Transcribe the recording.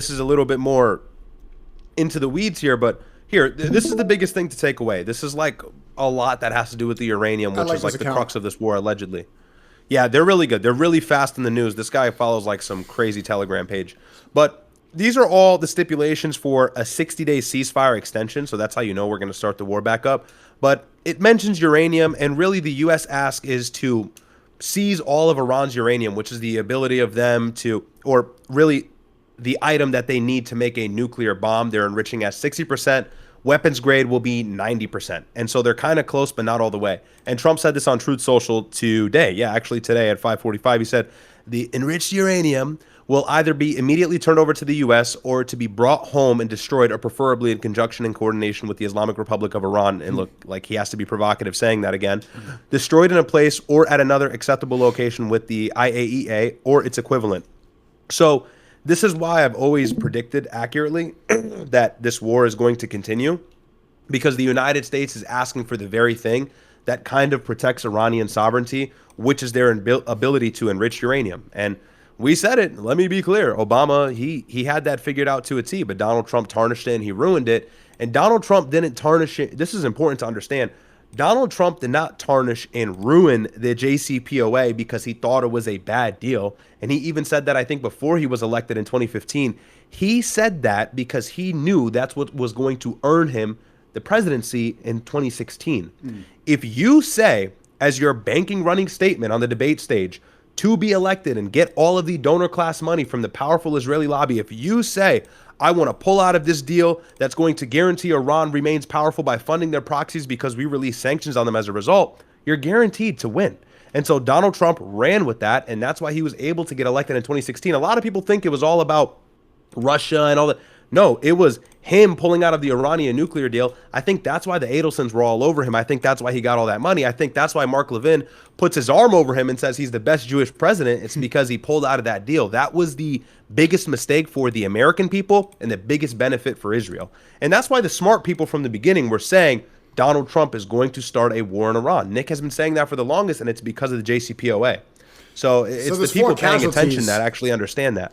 this is a little bit more into the weeds here, but this is the biggest thing to take away. This is like a lot that has to do with the uranium, which is like the crux of this war, allegedly. Yeah, they're really good. They're really fast in the news. This guy follows like some crazy Telegram page. But these are all the stipulations for a 60-day ceasefire extension. So that's how you know we're going to start the war back up. But it mentions uranium, and really the U.S. ask is to seize all of Iran's uranium, which is the ability of them to, or really the item that they need to make a nuclear bomb. They're enriching at 60%. Weapons grade will be 90%. And so they're kind of close, but not all the way. And Trump said this on Truth Social today. Yeah, actually today at 5:45, he said the enriched uranium will either be immediately turned over to the U.S. or to be brought home and destroyed, or preferably in conjunction and coordination with the Islamic Republic of Iran. And look, like he has to be provocative saying that again. Destroyed in a place or at another acceptable location with the IAEA or its equivalent. So this is why I've always predicted accurately that this war is going to continue, because the United States is asking for the very thing that kind of protects Iranian sovereignty, which is their ability to enrich uranium. And we said it. Let me be clear. Obama, he had that figured out to a T, but Donald Trump tarnished it and he ruined it. And Donald Trump didn't tarnish it. This is important to understand. Donald Trump did not tarnish and ruin the JCPOA because he thought it was a bad deal. And he even said that, I think, before he was elected in 2015. He said that because he knew that's what was going to earn him the presidency in 2016. If you say, as your banking running statement on the debate stage, to be elected and get all of the donor class money from the powerful Israeli lobby, if you say, I want to pull out of this deal that's going to guarantee Iran remains powerful by funding their proxies because we release sanctions on them as a result, you're guaranteed to win. And so Donald Trump ran with that, and that's why he was able to get elected in 2016. A lot of people think it was all about Russia and all that. No, it was him pulling out of the Iranian nuclear deal. I think that's why the Adelsons were all over him. I think that's why he got all that money. I think that's why Mark Levin puts his arm over him and says he's the best Jewish president. It's because he pulled out of that deal. That was the biggest mistake for the American people and the biggest benefit for Israel. And that's why the smart people from the beginning were saying Donald Trump is going to start a war in Iran. Nick has been saying that for the longest, and it's because of the JCPOA. So it's the people paying attention that actually understand that.